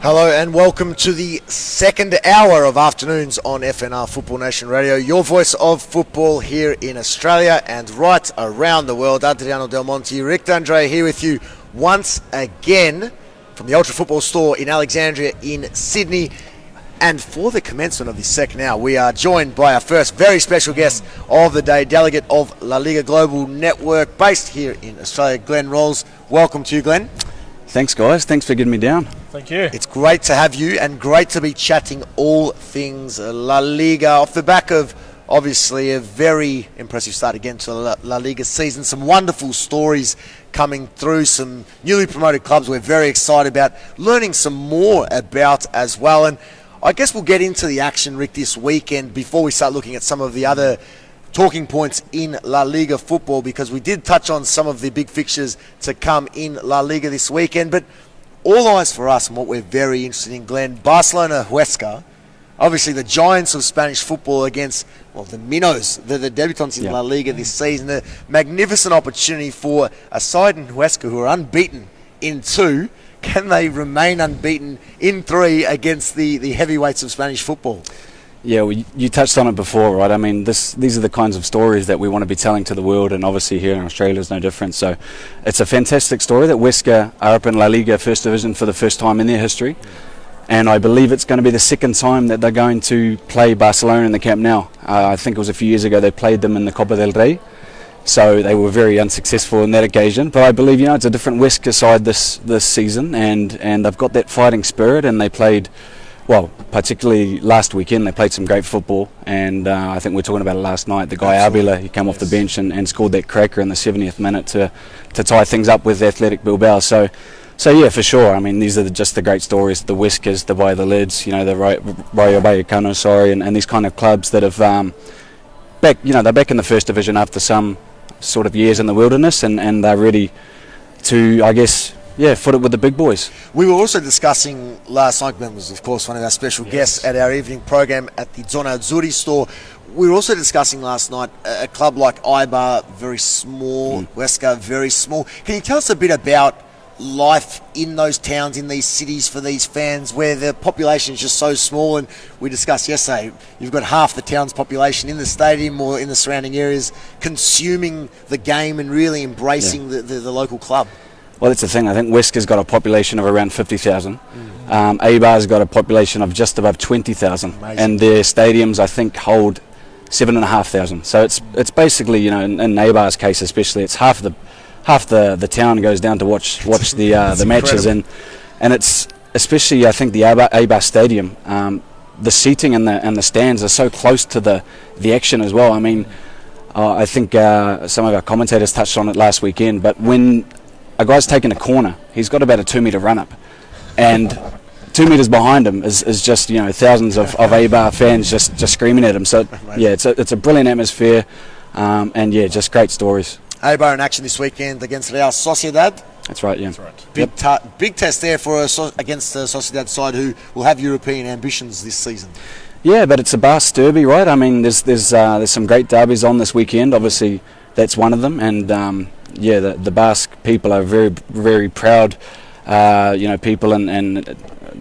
Hello and welcome to the second hour of afternoons on FNR Football Nation Radio, your voice of football here in Australia and right around the world. Adriano Del Monte, Rick D'Andrea here with you once again from the Ultra Football Store in Alexandria in Sydney. And for the commencement of this second hour, we are joined by our first very special guest of the day, Delegate of LaLiga Global Network, based here in Australia, Glen Rolls. Welcome to you, Glen. Thanks, guys. Thanks for getting me down. Thank you. It's great to have you and great to be chatting all things La Liga off the back of obviously a very impressive start again to the La Liga season. Some wonderful stories coming through, some newly promoted clubs we're very excited about, learning some more about as well. And I guess we'll get into the action, Rick, this weekend before we start looking at some of the other talking points in La Liga football, because we did touch on some of the big fixtures to come in La Liga this weekend. But all eyes for us and what we're very interested in, Glenn, Barcelona-Huesca, obviously the giants of Spanish football against, well, the Minos, the debutants in La Liga this season. A magnificent opportunity for a side in Huesca who are unbeaten in 2. Can they remain unbeaten in 3 against the heavyweights of Spanish football? Yeah, well, you touched on it before, right? I mean, these are the kinds of stories that we want to be telling to the world, and obviously here in Australia is no different. So it's a fantastic story that Huesca are up in La Liga First Division for the first time in their history. And I believe it's going to be the second time that they're going to play Barcelona in the Camp Nou. I think it was a few years ago they played them in the Copa del Rey. So they were very unsuccessful in that occasion. But I believe, it's a different Huesca side this season, and they've got that fighting spirit, and they played, well, particularly last weekend, they played some great football. And I think we were talking about it last night. The guy Arbila, he came off the bench and scored that cracker in the 70th minute to tie things up with Athletic Bilbao. So yeah, for sure. I mean, these are just the great stories. The Huescas, the Bayliss, the Rayo Vallecano, and these kind of clubs that have they're back in the First Division after some sort of years in the wilderness, and they're ready to, I guess, foot it with the big boys. We were also discussing last night, Glenn was of course one of our special guests at our evening program at the Zona Azzurri store. We were also discussing last night a club like Eibar, very small, Huesca, very small. Can you tell us a bit about life in those towns, in these cities, for these fans where the population is just so small? And we discussed yesterday, you've got half the town's population in the stadium or in the surrounding areas consuming the game and really embracing the local club. Well, that's the thing. I think Huesca's got a population of around 50,000. Eibar's got a population of just above 20,000. And their stadiums, I think, hold 7,500. So it's basically, in Eibar's case especially, it's half the town goes down to watch the matches, and it's especially, I think, the Eibar Stadium. The seating and the stands are so close to the action as well. I mean, I think some of our commentators touched on it last weekend, but when a guy's taking a corner, he's got about a 2-metre run-up, and 2 metres behind him is just thousands of Eibar fans just screaming at him. So it's a brilliant atmosphere, and just great stories. Eibar in action this weekend against Real Sociedad. That's right, yeah. That's right. Big test there against the Sociedad side, who will have European ambitions this season. Yeah, but it's a Basque derby, right? I mean, there's some great derbies on this weekend. Obviously, that's one of them, and the Basque people are very, very proud. People, and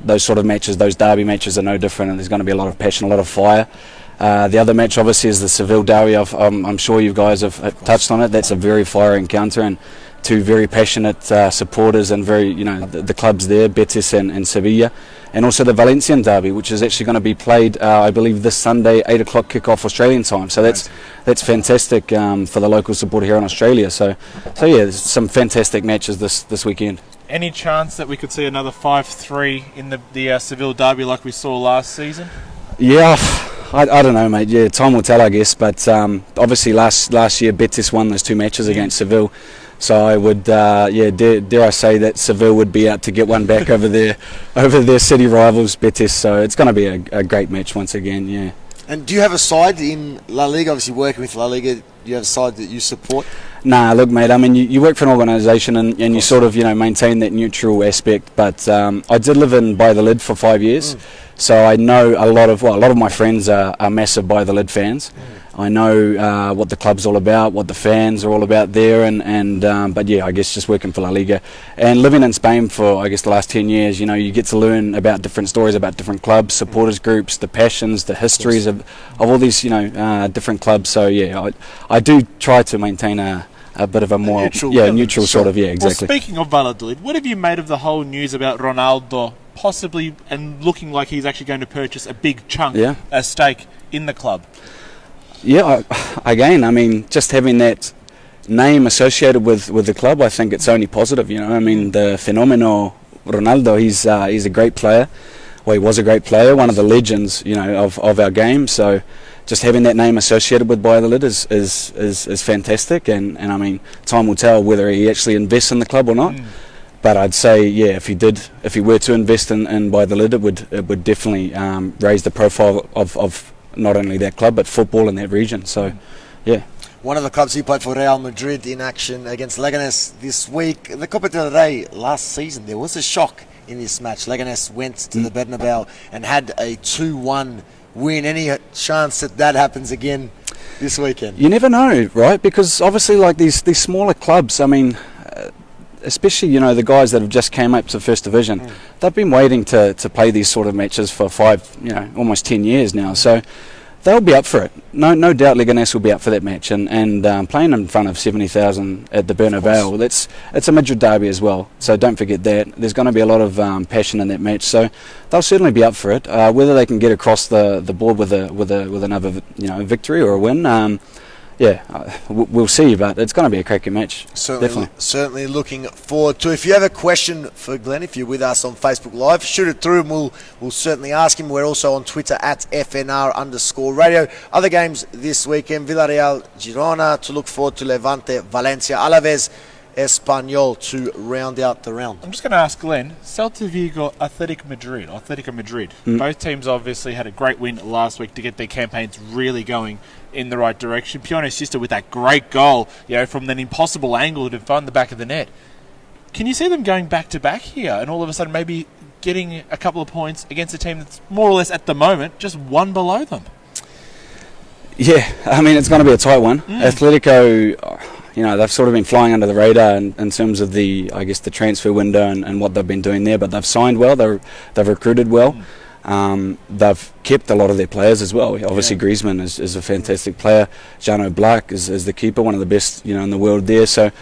those sort of matches, those derby matches, are no different, and there's going to be a lot of passion, a lot of fire. The other match, obviously, is the Seville derby. I'm sure you guys have touched on it. That's a very fiery encounter, and two very passionate supporters, and very, the clubs there, Betis and Sevilla, and also the Valencian derby, which is actually going to be played, I believe, this Sunday, 8 o'clock kickoff Australian time. So that's fantastic for the local supporter here in Australia. So there's some fantastic matches this weekend. Any chance that we could see another 5-3 in the Seville derby like we saw last season? Yeah, I don't know, mate. Yeah, time will tell, I guess. But obviously last year Betis won those 2 matches against Seville. So I would, dare I say that Seville would be out to get one back over their city rivals, Betis. So it's going to be a great match once again, yeah. And do you have a side in La Liga? Obviously working with La Liga, do you have a side that you support? Nah, look, mate, I mean, you work for an organisation and you sort of, maintain that neutral aspect. But I did live in By the Lid for 5 years. So I know a lot of my friends are massive By the Lid fans. I know what the club's all about, what the fans are all about there, but yeah, I guess just working for La Liga and living in Spain for, I guess, the last 10 years, you get to learn about different stories about different clubs, supporters groups, the passions, the histories of all these, different clubs. So yeah, I do try to maintain a bit of a more neutral sort of, exactly. Well, speaking of Valladolid, what have you made of the whole news about Ronaldo possibly and looking like he's actually going to purchase a big chunk, a stake in the club? Yeah, again, I mean, just having that name associated with the club, I think it's only positive. I mean, the fenomeno Ronaldo, he's a great player. Well, he was a great player, one of the legends, of our game. So, just having that name associated with Bayliss is fantastic. And I mean, time will tell whether he actually invests in the club or not. But I'd say, if he were to invest in Bayliss, it would definitely raise the profile of not only that club but football in that region. So, yeah. One of the clubs he played for, Real Madrid, in action against Leganés this week. The Copa del Rey last season, there was a shock in this match. Leganés went to the Bernabeu and had a 2-1 win. Any chance that happens again this weekend? You never know, right? Because obviously, like these smaller clubs, I mean, especially the guys that have just came up to First Division, they've been waiting to play these sort of matches for almost 10 years now. So they'll be up for it. No doubt Leganés will be up for that match. And playing in front of 70,000 at the Bernabeu, it's a Madrid derby as well. So don't forget that. There's going to be a lot of passion in that match. So they'll certainly be up for it. Whether they can get across the board with another victory or a win, we'll see, but it's going to be a cracking match. Certainly looking forward to it. If you have a question for Glen, if you're with us on Facebook Live, shoot it through and we'll certainly ask him. We're also on Twitter at FNR_radio. Other games this weekend: Villarreal, Girona to look forward to, Levante, Valencia, Alaves, Espanyol to round out the round. I'm just going to ask Glen, Celta Vigo, Atletico Madrid. Both teams obviously had a great win last week to get their campaigns really going in the right direction. Pion's sister with that great goal, from an impossible angle to find the back of the net. Can you see them going back to back here and all of a sudden maybe getting a couple of points against a team that's more or less at the moment just one below them? Yeah, I mean, it's going to be a tight one. Atletico, they've sort of been flying under the radar in terms of the transfer window and what they've been doing there, but they've signed well, they've recruited well. They've kept a lot of their players as well. Obviously, Griezmann is a fantastic player. Jano Black is the keeper, one of the best in the world there. So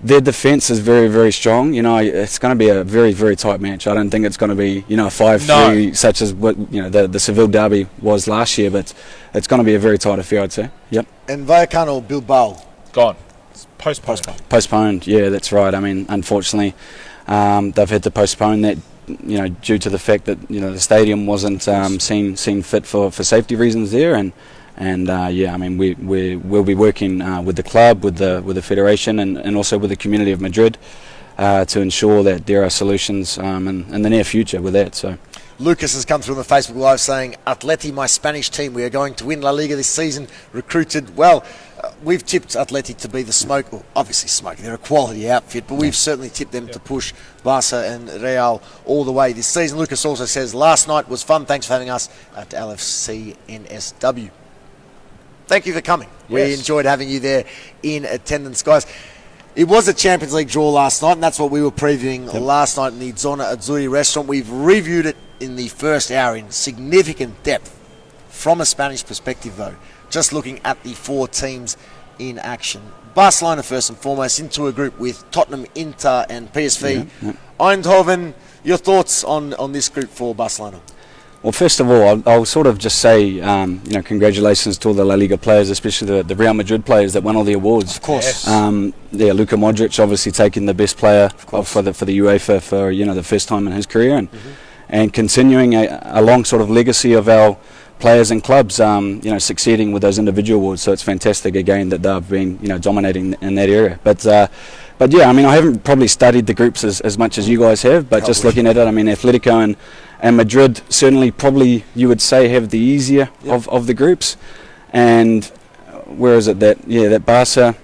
their defence is very, very strong. It's going to be a very, very tight match. I don't think it's going to be a 5-3 such as what the Seville derby was last year, but it's going to be a very tight affair, I'd say. Yep. And Vallecano Bilbao gone. It's postponed. Yeah, that's right. I mean, unfortunately, they've had to postpone that. Due to the fact that the stadium wasn't seen fit for safety reasons there, and I mean we'll be working with the club, with the federation, and also with the community of Madrid to ensure that there are solutions in the near future with that. So. Lucas has come through on the Facebook Live saying, Atleti, my Spanish team, we are going to win La Liga this season. Recruited well. We've tipped Atleti to be the smoke. Well, obviously smoking. They're a quality outfit, but we've certainly tipped them to push Barca and Real all the way this season. Lucas also says, last night was fun. Thanks for having us at LFC NSW. Thank you for coming. Yes. We enjoyed having you there in attendance, guys. It was a Champions League draw last night, and that's what we were previewing last night in the Zona Azzurri restaurant. We've reviewed it in the first hour in significant depth from a Spanish perspective, though. Just looking at the four teams in action. Barcelona, first and foremost, into a group with Tottenham, Inter and PSV. Eindhoven, your thoughts on this group for Barcelona? Well, first of all, I'll sort of just say, congratulations to all the La Liga players, especially the Real Madrid players that won all the awards. Of course. Luka Modric obviously taking the best player for the UEFA for the first time in his career, and continuing a long sort of legacy of our players and clubs, succeeding with those individual awards. So it's fantastic again that they've been, dominating in that area. But yeah, I mean, I haven't probably studied the groups as much as you guys have, but just looking at it, I mean, Atletico and Madrid certainly probably you would say have the easier of the groups. And where is it that Barca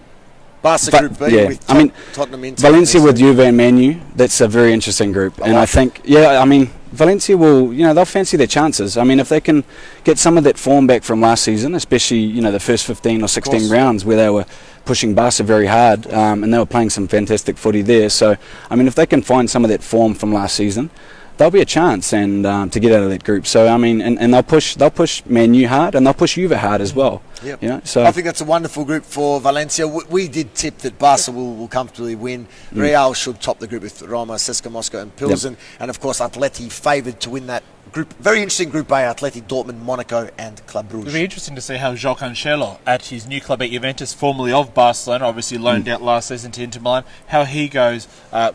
Group B with Tottenham, Inter, Valencia with Juve and Man U, that's a very interesting group. And I think, I mean, Valencia will, they'll fancy their chances. I mean, if they can get some of that form back from last season, especially, the first 15 or 16 rounds where they were pushing Barca very hard, and they were playing some fantastic footy there. So, I mean, if they can find some of that form from last season, there'll be a chance and to get out of that group. So, I mean, and they'll push Man U hard, and they'll push Juve hard as well. Yep. So I think that's a wonderful group for Valencia. We did tip that Barca will comfortably win. Real should top the group with Roma, CSKA Moscow and Pilsen. And, of course, Atleti favoured to win that group. Very interesting Group A, Atleti, Dortmund, Monaco and Club Brugge. It'll be interesting to see how João Cancelo, at his new club at Juventus, formerly of Barcelona, obviously loaned out last season to Inter Milan, how he goes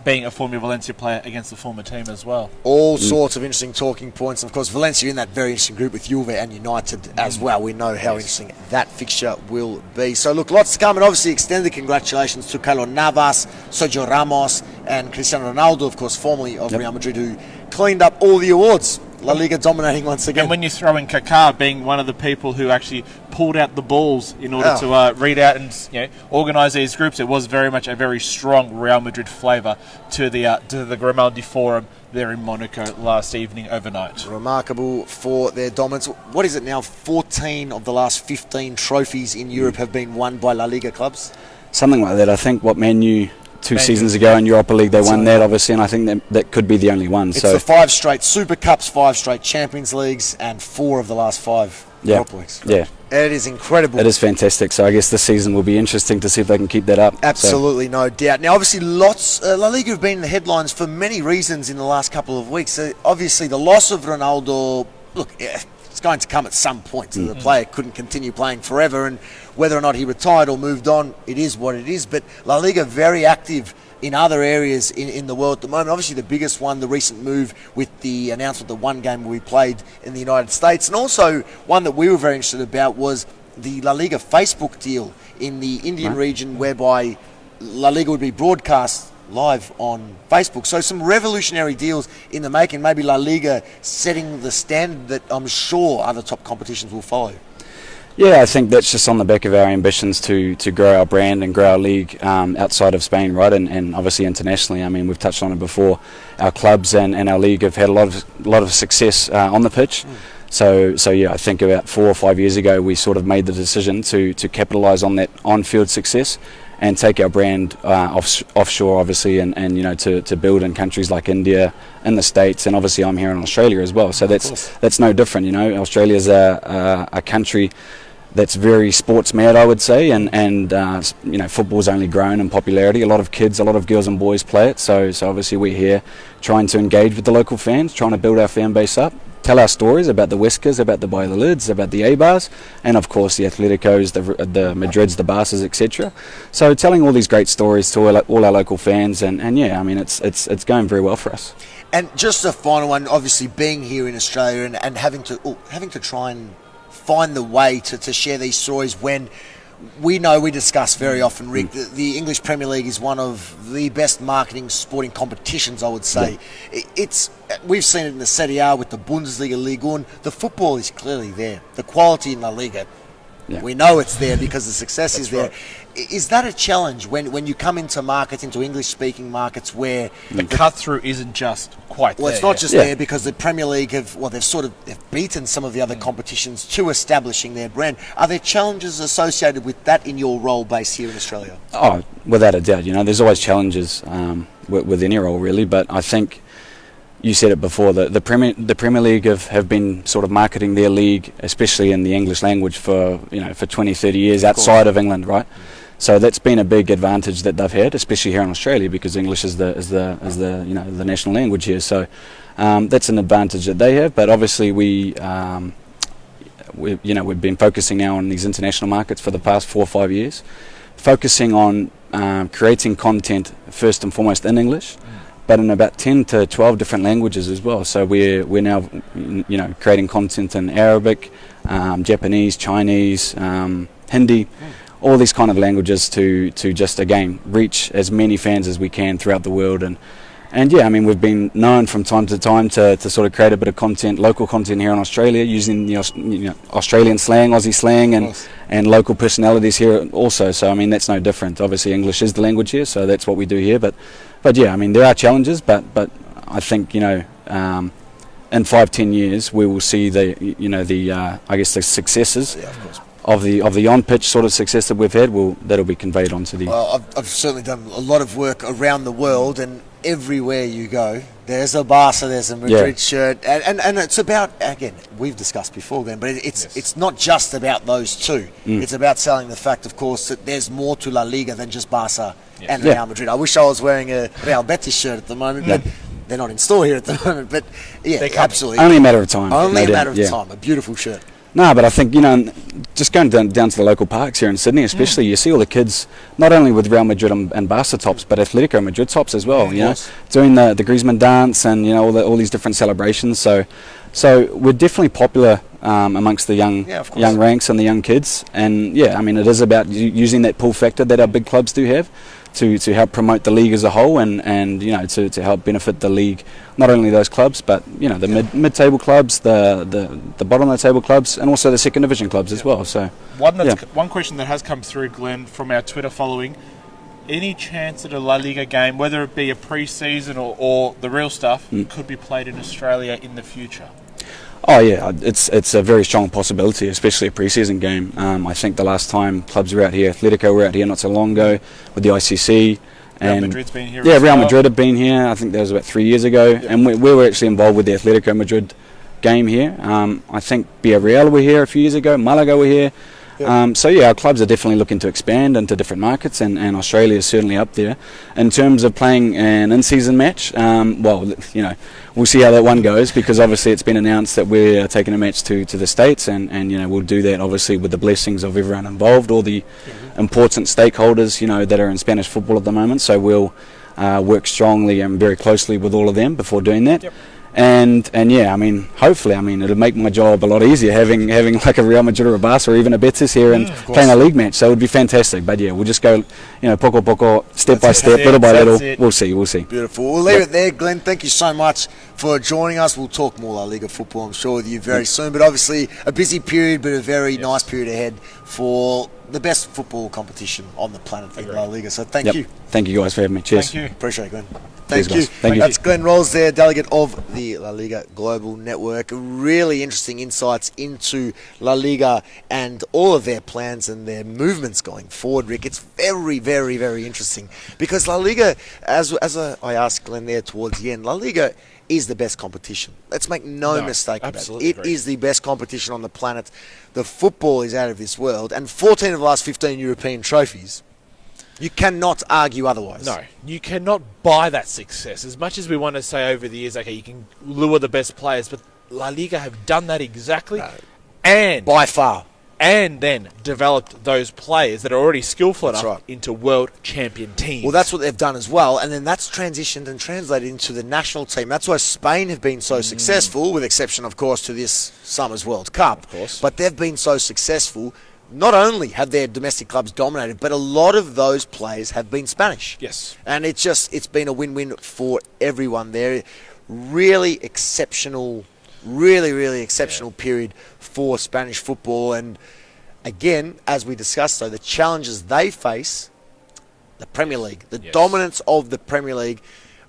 being a former Valencia player against the former team as well. All sorts of interesting talking points. Of course, Valencia in that very interesting group with Juve and United as well. We know how interesting that fixture will be. So, look, lots to come, and obviously extended congratulations to Keylor Navas, Sergio Ramos and Cristiano Ronaldo, of course, formerly of Real Madrid, who cleaned up all the awards. La Liga dominating once again. And when you throw in Kaká being one of the people who actually pulled out the balls in order to read out and organise these groups, it was very much a very strong Real Madrid flavour to the Grimaldi Forum there in Monaco last evening overnight. Remarkable for their dominance. What is it now? 14 of the last 15 trophies in Europe have been won by La Liga clubs? Something like that. I think what Man U two seasons ago in Europa League, they won that, obviously, and I think that could be the only one. It's the 5 straight Super Cups, 5 straight Champions Leagues, and 4 of the last 5 Europa Leagues. Yeah. It is incredible. It is fantastic. So I guess this season will be interesting to see if they can keep that up. Absolutely, no doubt. Now, obviously, La Liga have been in the headlines for many reasons in the last couple of weeks. Obviously, the loss of Ronaldo, look, it's going to come at some point. The player couldn't continue playing forever, and whether or not he retired or moved on, it is what it is. But La Liga very active in other areas in the world at the moment. Obviously, the biggest one, the recent move with the announcement of the one game we played in the United States, and also one that we were very interested about was the La Liga Facebook deal in the Indian region, whereby La Liga would be broadcast live on Facebook. So some revolutionary deals in the making. Maybe La Liga setting the standard that I'm sure other top competitions will follow. Yeah, I think that's just on the back of our ambitions to grow our brand and grow our league outside of Spain, right, and obviously internationally. I mean, we've touched on it before. Our clubs and our league have had a lot of success on the pitch. So yeah, I think about 4 or 5 years ago we sort of made the decision to capitalise on that on-field success and take our brand offshore, obviously, and to build in countries like India, in the States, and obviously I'm here in Australia as well. So that's no different. Australia's a country that's very sports mad, I would say, and football's only grown in popularity. A lot of kids, a lot of girls and boys play it. So obviously we're here trying to engage with the local fans, trying to build our fan base up, tell our stories about the Huescas, about the Bayliss, about the Eibars, and of course the Atleticos, the Madrids, the Barças, etc. So telling all these great stories to all our local fans, and yeah, I mean it's going very well for us. And just a final one, obviously being here in Australia and having to try and find the way to share these stories when we discuss very often, Rick, the English Premier League is one of the best marketing sporting competitions, I would say. Yeah. We've seen it in the Serie A with the Bundesliga, Ligue 1. The football is clearly there. The quality in La Liga, we know it's there because the success is there. Right. Is that a challenge when you come into English-speaking markets where the cut-through isn't just quite there? Well, it's not just there because the Premier League they've beaten some of the other competitions to establishing their brand. Are there challenges associated with that in your role based here in Australia? Oh, without a doubt. There's always challenges with any role, really, but I think you said it before, the Premier League have been sort of marketing their league, especially in the English language, for 20, 30 years outside of England, right? So that's been a big advantage that they've had, especially here in Australia, because English is the national language here. So that's an advantage that they have. But obviously we've been focusing now on these international markets for the past 4 or 5 years, focusing on creating content first and foremost in English, but in about 10 to 12 different languages as well. So we're now creating content in Arabic, Japanese, Chinese, Hindi. All these kind of languages to just, again, reach as many fans as we can throughout the world. And yeah, I mean, we've been known from time to time to sort of create a bit of content, local content here in Australia, using the Australian slang, Aussie slang, and local personalities here also. So, I mean, that's no different. Obviously, English is the language here, so that's what we do here. But yeah, I mean, there are challenges, but I think, in 5-10 years we will see the I guess the successes. Yeah, of course. Of the on-pitch sort of success that we've had, that'll be conveyed onto the... Well, I've certainly done a lot of work around the world, and everywhere you go, there's a Barca, there's a Madrid shirt, and it's about, again, we've discussed before, Glenn, but it's not just about those two. It's about selling the fact, of course, that there's more to La Liga than just Barca and Real Madrid. I wish I was wearing a Real Betis shirt at the moment, but they're not in store here at the moment. But yeah, absolutely. Only a matter of time. Only a matter of time. A beautiful shirt. No, but I think, just going down to the local parks here in Sydney especially, you see all the kids, not only with Real Madrid and Barca tops, but Atletico Madrid tops as well, doing the Griezmann dance and, all these different celebrations. So we're definitely popular amongst the young ranks and the young kids. And, it is about using that pull factor that our big clubs do have to help promote the league as a whole and to help benefit the league, not only those clubs, but the mid-table clubs, the bottom of the table clubs, and also the second division clubs as well. So one question that has come through, Glenn, from our Twitter following: any chance that a La Liga game, whether it be a pre-season or the real stuff, could be played in Australia in the future? Oh yeah, it's a very strong possibility, especially a pre-season game. I think the last time clubs were out here, Atletico were out here not so long ago with the ICC. Real Madrid's been here. Yeah, Real Madrid have been here. I think that was about 3 years ago, and we were actually involved with the Atletico Madrid game here. I think Villarreal were here a few years ago. Malaga were here. Our clubs are definitely looking to expand into different markets, and Australia is certainly up there. In terms of playing an in-season match, we'll see how that one goes, because obviously it's been announced that we're taking a match to the States, and we'll do that obviously with the blessings of everyone involved, all the important stakeholders, that are in Spanish football at the moment. So we'll work strongly and very closely with all of them before doing that. And hopefully, it'll make my job a lot easier having like a Real Madrid or a Barca or even a Betis here and playing a league match. So it would be fantastic. But we'll just go, poco a poco, step by step, little by little. We'll see. Beautiful. We'll leave it there, Glenn. Thank you so much for joining us. We'll talk more La Liga football, I'm sure, with you very soon. But obviously, a busy period, but a very nice period ahead for the best football competition on the planet in La Liga. So thank you. Thank you guys for having me. Cheers. Thank you. Appreciate it, Glenn. Thank you. That's Glen Rolls there, delegate of the La Liga Global Network. Really interesting insights into La Liga and all of their plans and their movements going forward, Rick. It's very, very, very interesting because La Liga, as I asked Glenn there towards the end, La Liga is the best competition. Let's make no mistake about it. It is the best competition on the planet. The football is out of this world, and 14 of the last 15 European trophies. You cannot argue otherwise. No, you cannot buy that success. As much as we want to say over the years, okay, you can lure the best players, but La Liga have done that exactly. No. And by far. And then developed those players that are already skillful enough right. into world champion teams. Well, that's what they've done as well, and then that's transitioned and translated into the national team. That's why Spain have been so successful, with exception, of course, to this summer's World Cup. Of course. But they've been so successful. Not only have their domestic clubs dominated, but a lot of those players have been Spanish. Yes. And it's been a win-win for everyone there. Really exceptional period for Spanish football. And again, as we discussed, though, the challenges they face, the Premier League, the dominance of the Premier League,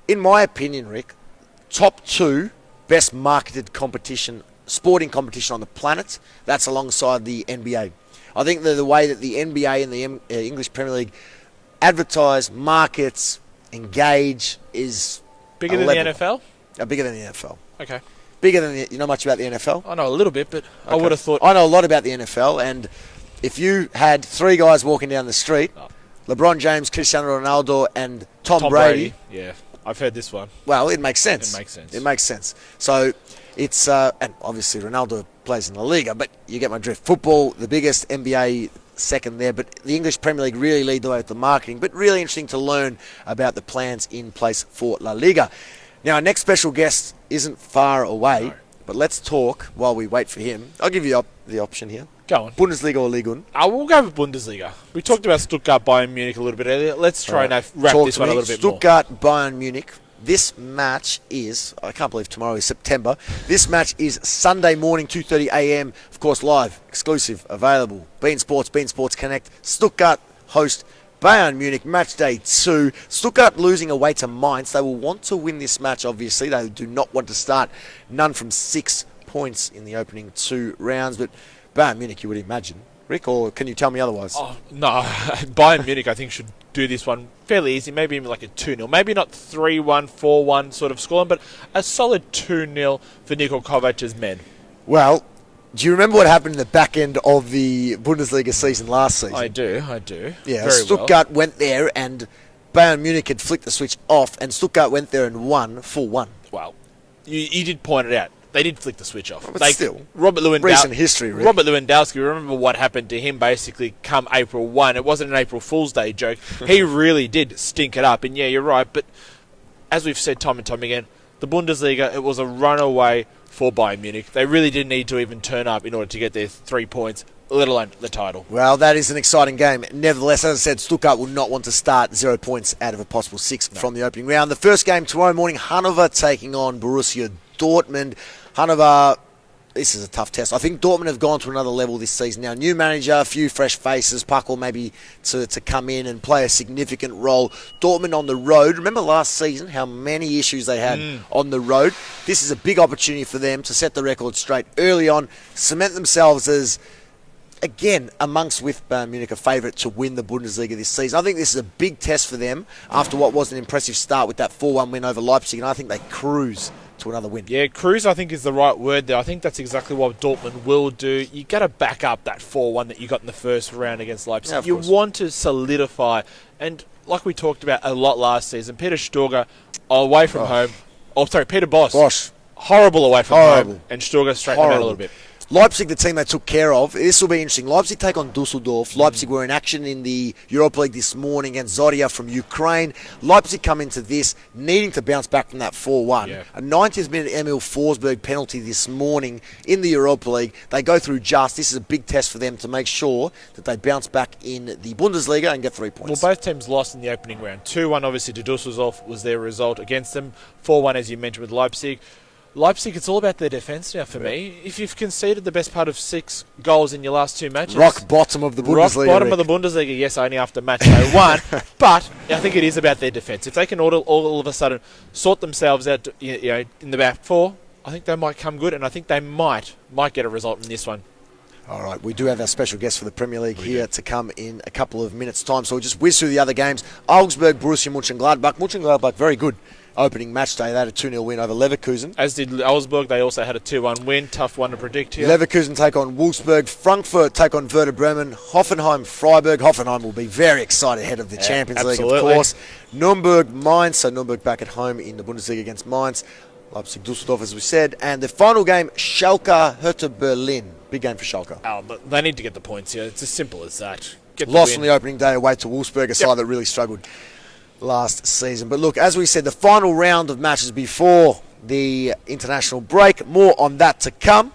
in my opinion, Rick, top two best marketed sporting competition on the planet. That's alongside the NBA. I think the way that the NBA and the English Premier League advertise, markets, engage is bigger than the NFL? Bigger than the NFL. Okay. Bigger than you know much about the NFL? I know a little bit, but I would have thought... I know a lot about the NFL, and if you had three guys walking down the street, LeBron James, Cristiano Ronaldo, and Tom Brady... Yeah, I've heard this one. Well, it makes sense. It makes sense. So it's... and obviously Ronaldo plays in La Liga, but you get my drift. Football, the biggest, NBA second there, but the English Premier League really lead the way with the marketing, but really interesting to learn about the plans in place for La Liga. Now, our next special guest isn't far away, but let's talk while we wait for him. I'll give you the option here. Go on. Bundesliga or Liga 1? We'll go with Bundesliga. We talked about Stuttgart, Bayern Munich a little bit earlier. Let's try and wrap this one a little bit more. Stuttgart, Bayern Munich. This match is, I can't believe tomorrow is September. This match is Sunday morning, 2:30 a.m. Of course, live, exclusive, available. beIN Sports, beIN Sports Connect. Stuttgart host Bayern Munich, match day 2. Stuttgart losing away to Mainz. They will want to win this match, obviously. They do not want to start none from 6 points in the opening 2 rounds. But Bayern Munich, you would imagine. Rick, or can you tell me otherwise? Oh, no, Bayern Munich, I think, should do this one fairly easy. Maybe even like a 2-0. Maybe not 3-1, 4-1 sort of scoreline, but a solid 2-0 for Niko Kovac's men. Well, do you remember what happened in the back end of the Bundesliga season last season? I do. Yeah, Very Stuttgart went there and Bayern Munich had flicked the switch off, and Stuttgart went there and won 4-1. Well, you did point it out. They did flick the switch off. But still, Recent history, really. Robert Lewandowski, remember what happened to him basically come April 1. It wasn't an April Fool's Day joke. He really did stink it up. And yeah, you're right. But as we've said time and time again, the Bundesliga, it was a runaway for Bayern Munich. They really didn't need to even turn up in order to get their 3 points, let alone the title. Well, that is an exciting game. Nevertheless, as I said, Stuttgart will not want to start 0 points out of a possible 6 from the opening round. The first game tomorrow morning, Hannover taking on Borussia Dortmund. Hannover, this is a tough test. I think Dortmund have gone to another level this season. Now, new manager, a few fresh faces, Puckle maybe to come in and play a significant role. Dortmund on the road. Remember last season how many issues they had on the road? This is a big opportunity for them to set the record straight early on, cement themselves as, again, amongst with Bayern Munich, a favourite to win the Bundesliga this season. I think this is a big test for them after what was an impressive start with that 4-1 win over Leipzig, and I think they cruise to another win. Yeah, cruise I think is the right word there. I think that's exactly what Dortmund will do. You got to back up that 4-1 that you got in the first round against Leipzig. Yeah, you want to solidify, and like we talked about a lot last season, Peter Stöger away from home. Oh, sorry, Peter Bosz. Horrible away from home, and Stöger straightened them out a little bit. Leipzig, the team they took care of. This will be interesting. Leipzig take on Dusseldorf. Leipzig were in action in the Europa League this morning against Zoria from Ukraine. Leipzig come into this needing to bounce back from that 4-1. Yeah. A 90th minute Emil Forsberg penalty this morning in the Europa League. They go through just. This is a big test for them to make sure that they bounce back in the Bundesliga and get 3 points. Well, both teams lost in the opening round. 2-1 obviously to Dusseldorf was their result against them. 4-1 as you mentioned with Leipzig. Leipzig, it's all about their defence now for me. If you've conceded the best part of 6 goals in your last 2 matches... Rock bottom of the Bundesliga. Rock bottom of the Bundesliga, yes, only after match day 1. But I think it is about their defence. If they can all of a sudden sort themselves out in the back 4, I think they might come good, and I think they might get a result in this one. All right, we do have our special guest for the Premier League here to come in a couple of minutes' time, so we'll just whiz through the other games. Augsburg, Borussia Mönchengladbach. Mönchengladbach, very good opening match day. They had a 2-0 win over Leverkusen. As did Augsburg. They also had a 2-1 win. Tough one to predict here. Leverkusen take on Wolfsburg. Frankfurt take on Werder Bremen. Hoffenheim, Freiburg. Hoffenheim will be very excited ahead of the Champions League, of course. Nuremberg, Mainz. So Nuremberg back at home in the Bundesliga against Mainz. Leipzig, Dusseldorf, as we said. And the final game, Schalke, Hertha Berlin. Big game for Schalke. Oh, but they need to get the points here. It's as simple as that. Lost on the opening day away to Wolfsburg, a side that really struggled last season. But look, as we said, the final round of matches before the international break. More on that to come.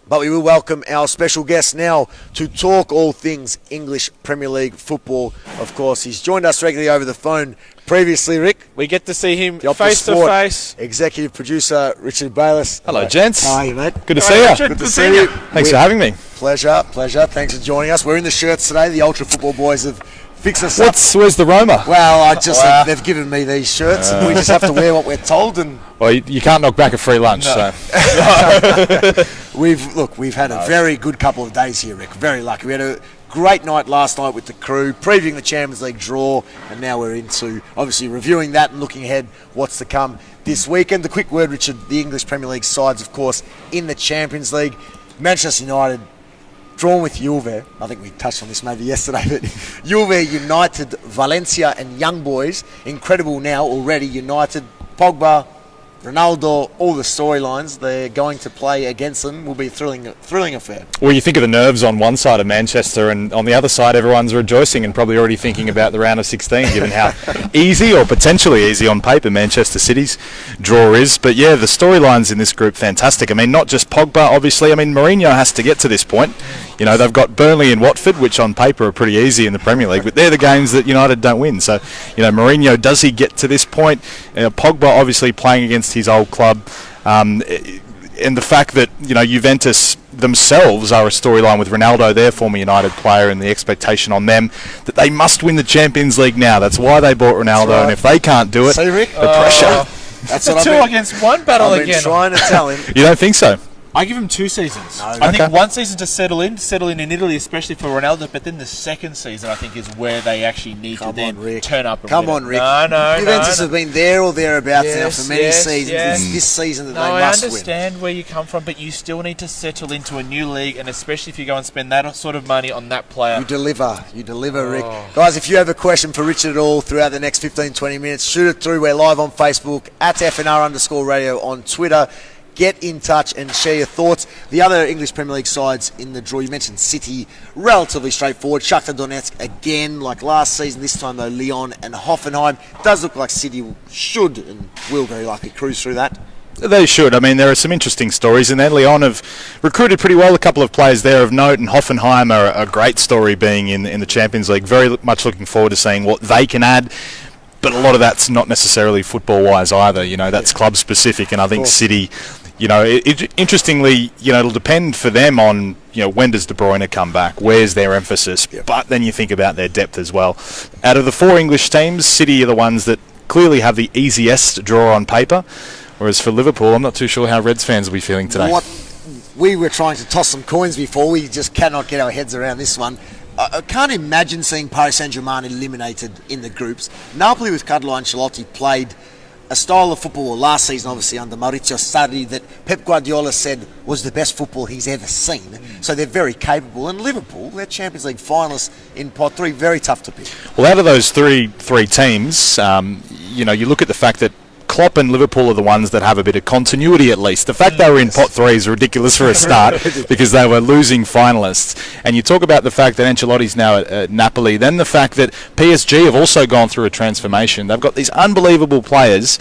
But we will welcome our special guest now to talk all things English Premier League football. Of course, he's joined us regularly over the phone previously, Rick. We get to see him face to face. Executive producer Richard Bayliss. Hello, gents. How are you, mate? Good to see you. Good to see you. Thanks for having me. Pleasure. Thanks for joining us. We're in the shirts today. The Ultra Football Boys have fixed us up. Where's the Roma? Well, they've given me these shirts, and we just have to wear what we're told. And well, you can't knock back a free lunch. No. So we've had a very good couple of days here, Rick. Very lucky. We had a great night last night with the crew, previewing the Champions League draw, and now we're into obviously reviewing that and looking ahead what's to come this weekend. The quick word, Richard, the English Premier League sides, of course, in the Champions League. Manchester United drawn with Juve. I think we touched on this maybe yesterday, but Juve, United, Valencia and Young Boys. Incredible now already. United, Pogba, Ronaldo, all the storylines they're going to play against them will be a thrilling affair. Well, you think of the nerves on one side of Manchester, and on the other side everyone's rejoicing and probably already thinking about the round of 16, given how easy or potentially easy on paper Manchester City's draw is. But yeah, the storylines in this group, fantastic. I mean, not just Pogba, obviously. I mean, Mourinho has to get to this point. You know, they've got Burnley and Watford, which on paper are pretty easy in the Premier League, but they're the games that United don't win. So, you know, Mourinho, does he get to this point? Pogba obviously playing against his old club. and the fact that Juventus themselves are a storyline with Ronaldo, their former United player, and the expectation on them that they must win the Champions League now. That's why they bought Ronaldo, and if they can't do it, See, Rick? the pressure. That's It's a what 2 against 1 battle I've been again. trying to tell him. You don't think so? I give him 2 seasons. No. I Okay. think 1 season to settle in Italy, especially for Ronaldo, but then the 2nd season, I think, is where they actually need Come to then on, Rick. turn up and Come win on, it. Rick. No. Juventus have been there or thereabouts now Yes, for many yes, seasons. yes. It's this season that No, they I must win. understand where you come from, but you still need to settle into a new league, and especially if you go and spend that sort of money on that player. You deliver, Rick. Oh. Guys, if you have a question for Richard at all throughout the next 15-20 minutes, shoot it through. We're live on Facebook, at FNR_radio on Twitter. Get in touch and share your thoughts. The other English Premier League sides in the draw, you mentioned City, relatively straightforward. Shakhtar Donetsk again, like last season. This time, though, Lyon and Hoffenheim. Does look like City should and will very likely cruise through that. They should. I mean, there are some interesting stories in there. Lyon have recruited pretty well, a couple of players there of note, and Hoffenheim are a great story being in the Champions League. Very much looking forward to seeing what they can add. But a lot of that's not necessarily football-wise either. That's club-specific, and I think City... interestingly, it'll depend for them on, when does De Bruyne come back? Where's their emphasis? Yep. But then you think about their depth as well. Out of the 4 English teams, City are the ones that clearly have the easiest draw on paper. Whereas for Liverpool, I'm not too sure how Reds fans will be feeling today. We were trying to toss some coins before. We just cannot get our heads around this one. I can't imagine seeing Paris Saint-Germain eliminated in the groups. Napoli with Carlo Ancelotti played a style of football last season, obviously under Maurizio Sarri, that Pep Guardiola said was the best football he's ever seen. So they're very capable. And Liverpool, they're Champions League finalists in pot 3, very tough to pick. Well, out of those three teams, you look at the fact that Klopp and Liverpool are the ones that have a bit of continuity at least. The fact they were in pot 3 is ridiculous for a start because they were losing finalists. And you talk about the fact that Ancelotti's now at Napoli, then the fact that PSG have also gone through a transformation. They've got these unbelievable players,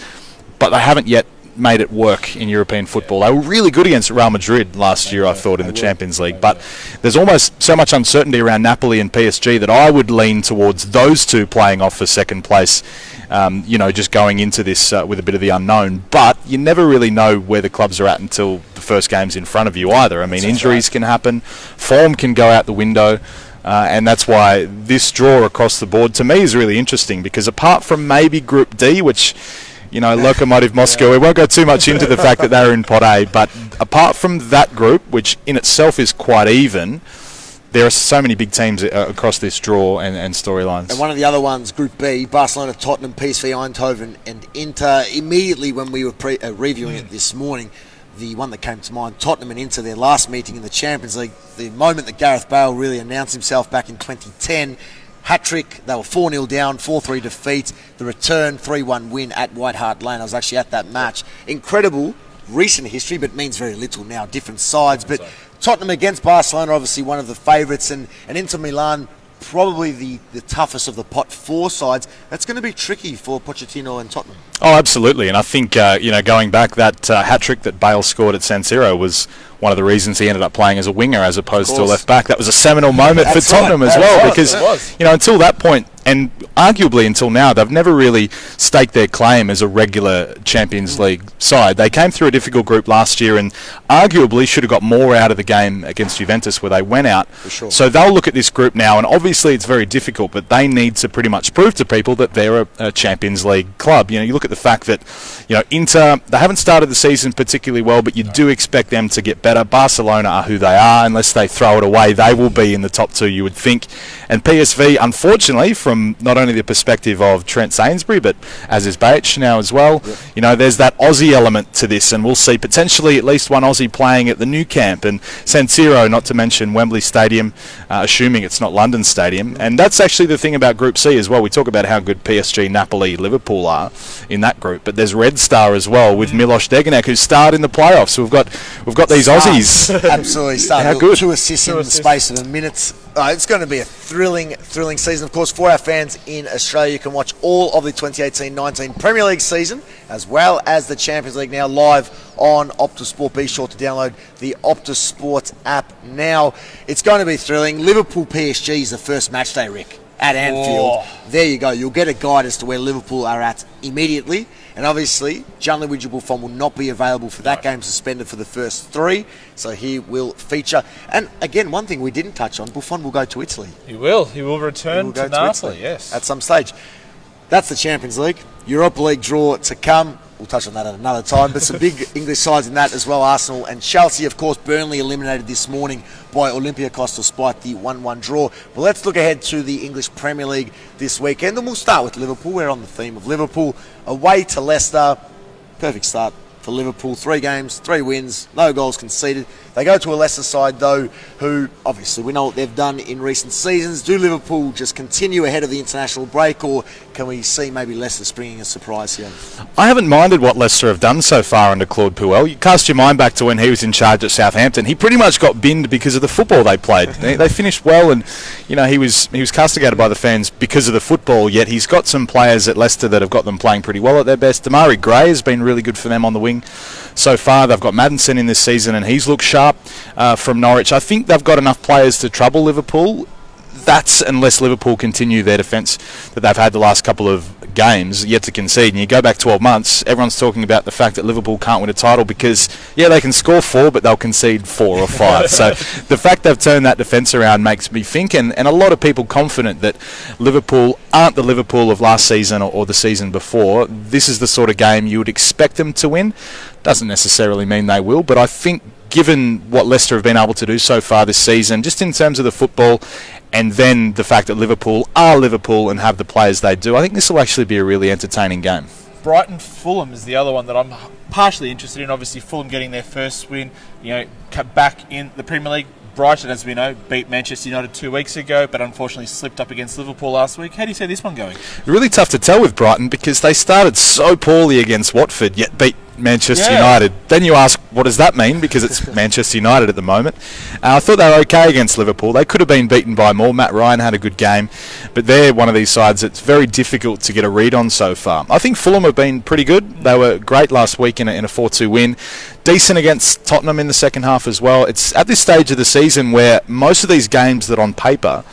but they haven't yet made it work in European football. They were really good against Real Madrid last year, I thought, in the Champions League. But there's almost so much uncertainty around Napoli and PSG that I would lean towards those two playing off for second place, just going into this with a bit of the unknown. But you never really know where the clubs are at until the first game's in front of you either. I mean, injuries can happen, form can go out the window. And that's why this draw across the board, to me, is really interesting because apart from maybe Group D, which... Lokomotiv Moscow, we won't go too much into the fact that they're in Pot A, but apart from that group, which in itself is quite even, there are so many big teams across this draw and storylines. And one of the other ones, Group B, Barcelona, Tottenham, PSV Eindhoven and Inter. Immediately when we were reviewing it this morning, the one that came to mind, Tottenham and Inter, their last meeting in the Champions League, the moment that Gareth Bale really announced himself back in 2010, hat-trick, they were 4-0 down, 4-3 defeat, the return 3-1 win at White Hart Lane. I was actually at that match. Incredible recent history, but means very little now, different sides. But Tottenham against Barcelona, obviously one of the favourites, and Inter Milan, probably the toughest of the pot 4 sides. That's going to be tricky for Pochettino and Tottenham. Oh, absolutely. And I think, going back, that hat-trick that Bale scored at San Siro was one of the reasons he ended up playing as a winger as opposed to a left-back. That was a seminal moment for Tottenham as well because, until that point, and arguably until now, they've never really staked their claim as a regular Champions League side. They came through a difficult group last year and arguably should have got more out of the game against Juventus where they went out. For sure. So they'll look at this group now, and obviously it's very difficult, but they need to pretty much prove to people that they're a Champions League club. You look at the fact that, Inter, they haven't started the season particularly well, but you do expect them to get better. Barcelona are who they are. Unless they throw it away, they will be in the top 2, you would think. And PSV, unfortunately, from not only the perspective of Trent Sainsbury, but as is Bajic now as well, there's that Aussie element to this, and we'll see potentially at least one Aussie playing at the new camp, and San Siro, not to mention Wembley Stadium, assuming it's not London Stadium. And that's actually the thing about Group C as well. We talk about how good PSG, Napoli, Liverpool are in that group, but there's Red Star as well with Milos Degenek, who starred in the playoffs. So we've got these Aussies. Absolutely, started. How good. 2 assists in the space of a minute. It's going to be a thrilling season. Of course, for our fans in Australia, you can watch all of the 2018-19 Premier League season, as well as the Champions League now live on Optus Sport. Be sure to download the Optus Sports app now. It's going to be thrilling. Liverpool PSG is the first match day, Rick. at Anfield. There you go. You'll get a guide as to where Liverpool are at immediately. And obviously, Gianluigi Buffon will not be available for that game, suspended for the first 3. So he will feature. And again, one thing we didn't touch on, Buffon will go to Italy. He will. He will return to Napoli, yes. At some stage. That's the Champions League. Europa League draw to come. We'll touch on that at another time. But some big English sides in that as well. Arsenal and Chelsea. Of course, Burnley eliminated this morning by Olympiacos despite the 1-1 draw. But let's look ahead to the English Premier League this weekend. And we'll start with Liverpool. We're on the theme of Liverpool. Away to Leicester. Perfect start for Liverpool. 3 games, 3 wins, no goals conceded. They go to a Leicester side, though, who obviously we know what they've done in recent seasons. Do Liverpool just continue ahead of the international break, or can we see maybe Leicester springing a surprise here? I haven't minded what Leicester have done so far under Claude Puel. You cast your mind back to when he was in charge at Southampton. He pretty much got binned because of the football they played. They finished well, and he was castigated by the fans because of the football. Yet he's got some players at Leicester that have got them playing pretty well at their best. Damari Gray has been really good for them on the wing so far. They've got Maddison in this season, and he's looked sharp from Norwich. I think they've got enough players to trouble Liverpool. That's unless Liverpool continue their defence that they've had the last couple of games yet to concede. And you go back 12 months, everyone's talking about the fact that Liverpool can't win a title because, they can score 4, but they'll concede 4 or 5. So the fact they've turned that defence around makes me think, and a lot of people confident that Liverpool aren't the Liverpool of last season or the season before. This is the sort of game you would expect them to win. Doesn't necessarily mean they will, but I think given what Leicester have been able to do so far this season, just in terms of the football, and then the fact that Liverpool are Liverpool and have the players they do, I think this will actually be a really entertaining game. Brighton-Fulham is the other one that I'm partially interested in. Obviously, Fulham getting their first win, back in the Premier League. Brighton, as we know, beat Manchester United 2 weeks ago, but unfortunately slipped up against Liverpool last week. How do you see this one going? Really tough to tell with Brighton because they started so poorly against Watford, yet beat Manchester United. Then you ask, what does that mean? Because it's Manchester United at the moment. I thought they were okay against Liverpool. They could have been beaten by more. Matt Ryan had a good game, but they're one of these sides that's very difficult to get a read on so far. I think Fulham have been pretty good. They were great last week in a 4-2 win. Decent against Tottenham in the second half as well. It's at this stage of the season where most of these games that on paper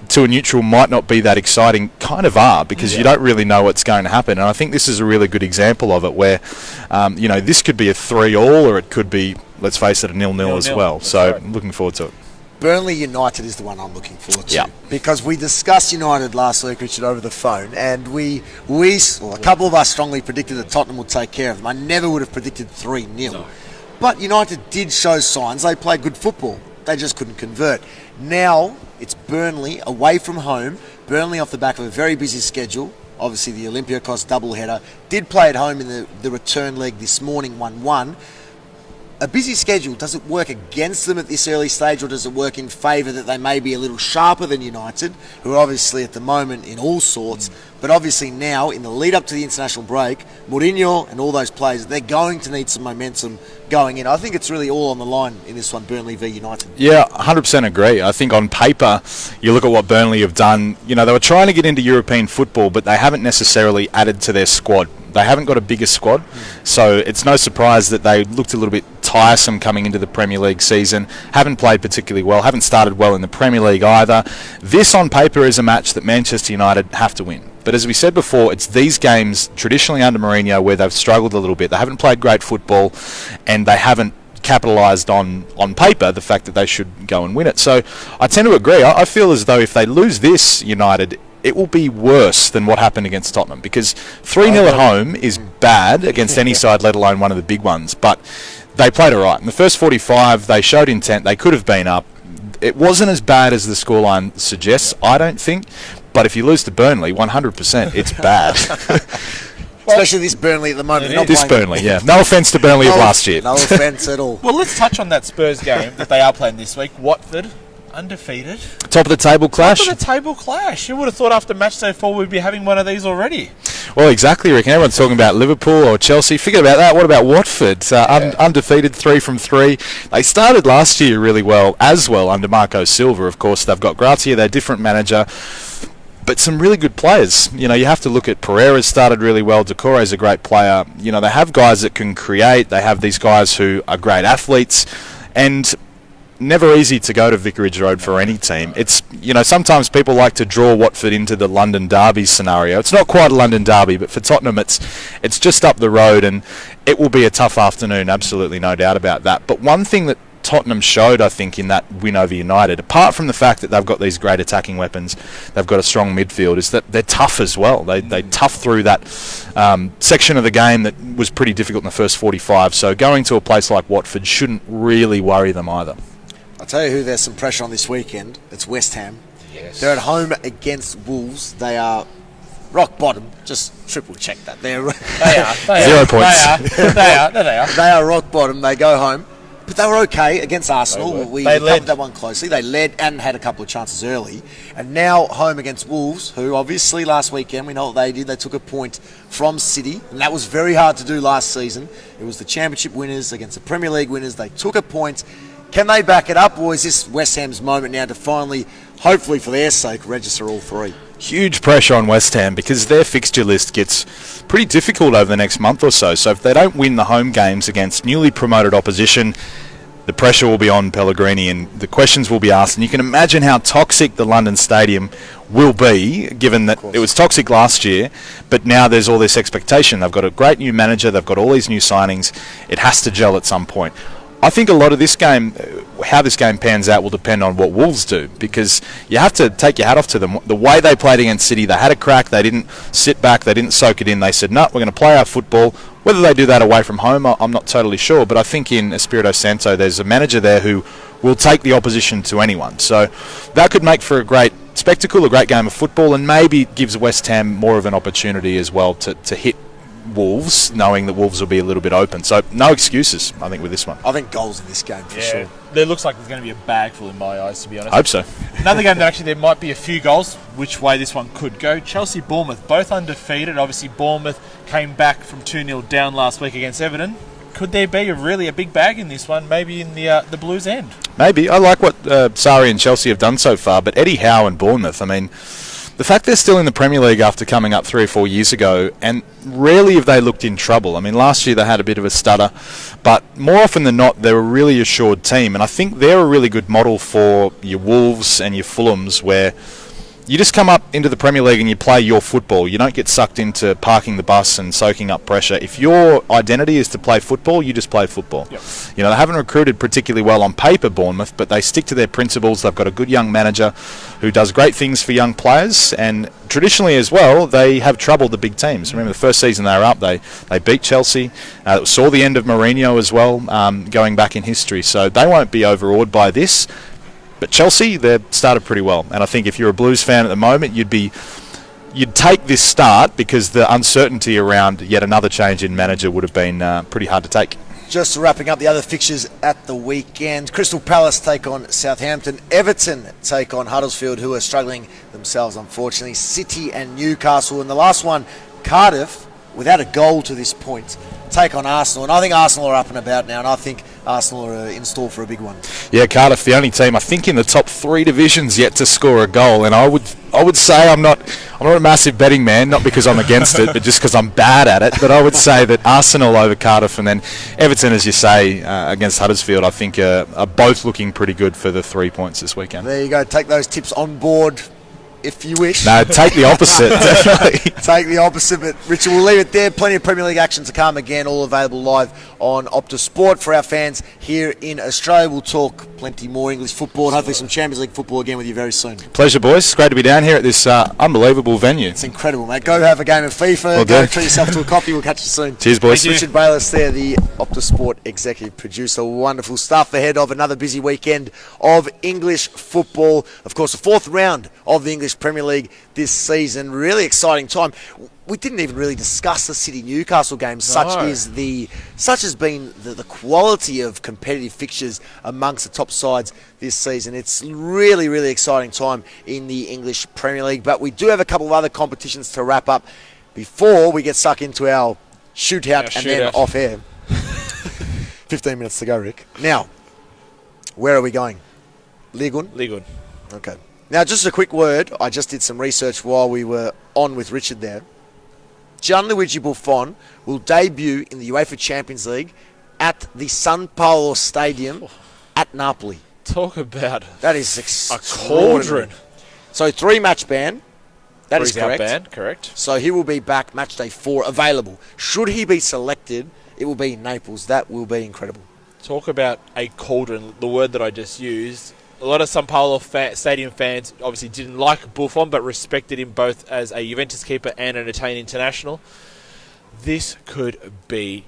to a neutral might not be that exciting kind of are, because you don't really know what's going to happen. And I think this is a really good example of it where this could be a 3-3 or it could be, let's face it, a 0-0 as well. So I'm looking forward to it. Burnley United is the one I'm looking forward to, because we discussed United last week, Richard, over the phone, and a couple of us strongly predicted that Tottenham would take care of them. I never would have predicted 3-0. No. But United did show signs. They played good football. They just couldn't convert. Now it's Burnley away from home. Burnley off the back of a very busy schedule. Obviously the Olympiacos doubleheader. Did play at home in the return leg this morning, 1-1. A busy schedule, does it work against them at this early stage, or does it work in favour that they may be a little sharper than United, who are obviously at the moment in all sorts, but obviously now, in the lead up to the international break, Mourinho and all those players, they're going to need some momentum going in. I think it's really all on the line in this one, Burnley v United. Yeah, 100% agree. I think on paper, you look at what Burnley have done, they were trying to get into European football, but they haven't necessarily added to their squad. They haven't got a bigger squad, so it's no surprise that they looked a little bit tiresome coming into the Premier League season. Haven't played particularly well, haven't started well in the Premier League either. This on paper is a match that Manchester United have to win. But as we said before, it's these games traditionally under Mourinho where they've struggled a little bit. They haven't played great football and they haven't capitalised on paper the fact that they should go and win it. So I tend to agree. I feel as though if they lose this United, it will be worse than what happened against Tottenham, because 3-0 at home is bad against any side, let alone one of the big ones. But they played it right. In the first 45, they showed intent. They could have been up. It wasn't as bad as the scoreline suggests, I don't think. But if you lose to Burnley, 100%, it's bad. Especially this Burnley at the moment. This Burnley, yeah. No offence to Burnley of last year. No offence at all. Well, let's touch on that Spurs game that they are playing this week. Watford, undefeated. Top of the table clash. Top of the table clash. You would have thought after match day 4 we'd be having one of these already. Well, exactly, Rick. Everyone's talking about Liverpool or Chelsea. Forget about that. What about Watford? Undefeated, 3 from 3. They started last year really well, as well, under Marco Silva. Of course, they've got Gracia, their different manager, but some really good players. You have to look at Pereira's started really well. Decore's a great player. They have guys that can create. They have these guys who are great athletes. And never easy to go to Vicarage Road for any team. It's, sometimes people like to draw Watford into the London Derby scenario. It's not quite a London Derby, but for Tottenham it's just up the road, and it will be a tough afternoon, absolutely no doubt about that. But one thing that Tottenham showed, I think, in that win over United, apart from the fact that they've got these great attacking weapons, they've got a strong midfield, is that they're tough as well. They tough through that section of the game that was pretty difficult in the first 45. So going to a place like Watford shouldn't really worry them either. I'll tell you who there's some pressure on this weekend. It's West Ham. Yes. They're at home against Wolves. They are rock bottom. Just triple check that. They are 0 points. They are rock bottom. They go home. But they were okay against Arsenal. We covered that one closely. They led and had a couple of chances early. And now home against Wolves, who obviously last weekend, we know what they did. They took a point from City. And that was very hard to do last season. It was the Championship winners against the Premier League winners. They took a point. Can they back it up, or is this West Ham's moment now to finally, hopefully for their sake, register all three? Huge pressure on West Ham because their fixture list gets pretty difficult over the next month or so. So if they don't win the home games against newly promoted opposition, the pressure will be on Pellegrini and the questions will be asked. And you can imagine how toxic the London Stadium will be, given that it was toxic last year, but now there's all this expectation. They've got a great new manager, they've got all these new signings. It has to gel at some point. I think a lot of this game, how this game pans out, will depend on what Wolves do, because you have to take your hat off to them. The way they played against City, they had a crack, they didn't sit back, they didn't soak it in. They said, no, we're going to play our football. Whether they do that away from home, I'm not totally sure, but I think in Espirito Santo, there's a manager there who will take the opposition to anyone. So that could make for a great spectacle, a great game of football, and maybe gives West Ham more of an opportunity as well to hit Wolves, knowing that Wolves will be a little bit open. So no excuses, I think, with this one. I think goals in this game for sure. There looks like there's going to be a bag full in my eyes, to be honest. I hope so. Another game that actually there might be a few goals, which way this one could go. Chelsea-Bournemouth, both undefeated. Obviously, Bournemouth came back from 2-0 down last week against Everton. Could there be a big bag in this one, maybe in the Blues' end? Maybe. I like what Sarri and Chelsea have done so far, but Eddie Howe and Bournemouth, I mean, the fact they're still in the Premier League after coming up 3 or 4 years ago, and rarely have they looked in trouble. I mean, last year they had a bit of a stutter, but more often than not, they're a really assured team, and I think they're a really good model for your Wolves and your Fulhams, where you just come up into the Premier League and you play your football. You don't get sucked into parking the bus and soaking up pressure. If your identity is to play football, you just play football. Yep. You know, they haven't recruited particularly well on paper, Bournemouth, but they stick to their principles. They've got a good young manager who does great things for young players, and traditionally as well, they have troubled the big teams. Remember the first season they were up, they beat Chelsea. Saw the end of Mourinho as well, going back in history. So they won't be overawed by this. But Chelsea, they've started pretty well, and I think if you're a Blues fan at the moment, you'd take this start because the uncertainty around yet another change in manager would have been pretty hard to take. Just wrapping up the other fixtures at the weekend. Crystal Palace take on Southampton. Everton take on Huddersfield, who are struggling themselves, unfortunately. City and Newcastle. And the last one, Cardiff, without a goal to this point, take on Arsenal. And I think Arsenal are up and about now, and I think Arsenal are in store for a big one. Yeah, Cardiff, the only team I think in the top 3 divisions yet to score a goal, and I would say I'm not a massive betting man, not because I'm against it, but just because I'm bad at it. But I would say that Arsenal over Cardiff, and then Everton, as you say, against Huddersfield, I think are both looking pretty good for the 3 points this weekend. There you go. Take those tips on board, if you wish. No, take the opposite, definitely. Take the opposite, but Richard, we'll leave it there. Plenty of Premier League action to come again, all available live on Optus Sport for our fans here in Australia. We'll talk plenty more English football and hopefully some Champions League football again with you very soon. Pleasure, boys. It's great to be down here at this unbelievable venue. It's incredible, mate. Go have a game of FIFA. Go treat yourself to a coffee. We'll catch you soon. Cheers, boys. Richard Bayliss there, the Optus Sport executive producer. Wonderful stuff ahead of another busy weekend of English football. Of course, the 4th round of the English Premier League this season. Really exciting time. We didn't even really discuss the City-Newcastle game. Such has been the quality of competitive fixtures amongst the top sides this season. It's really, really exciting time in the English Premier League. But we do have a couple of other competitions to wrap up before we get stuck into our shootout and then off air. 15 minutes to go, Rick. Now, where are we going? Ligue 1? Ligue 1. Okay. Now, just a quick word. I just did some research while we were on with Richard there. Gianluigi Buffon will debut in the UEFA Champions League at the San Paolo Stadium at Napoli. Talk about That is a extraordinary. cauldron. So 3-match ban. That is Freeze out correct. ban, correct. So he will be back match day 4 available. Should he be selected, it will be in Naples. That will be incredible. Talk about a cauldron, the word that I just used. A lot of São Paulo Stadium fans obviously didn't like Buffon, but respected him both as a Juventus keeper and an Italian international. This could be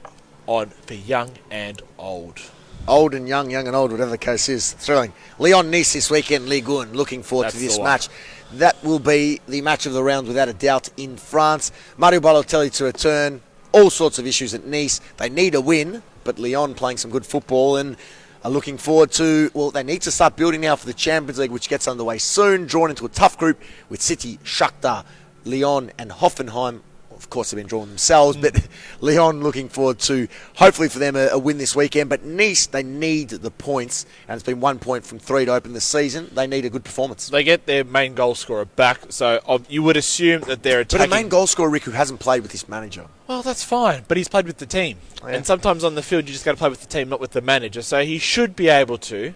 on for young and old. Old and young and old, whatever the case is. Thrilling. Lyon-Nice this weekend, Ligue 1. Looking forward to That's this the one. match. That will be the match of the round without a doubt in France. Mario Balotelli to return. All sorts of issues at Nice. They need a win, but Lyon playing some good football and are looking forward to, well, they need to start building now for the Champions League, which gets underway soon. Drawn into a tough group with City, Shakhtar, Lyon and Hoffenheim. Of course, they've been drawn themselves, but Lyon looking forward to, hopefully for them, a win this weekend. But Nice, they need the points, and it's been 1 point from 3 to open the season. They need a good performance. They get their main goal scorer back, so you would assume that they're But attacking. a main goal scorer, Rick, who hasn't played with his manager. Well, that's fine, but he's played with the team. Yeah. And sometimes on the field, you just got to play with the team, not with the manager. So he should be able to,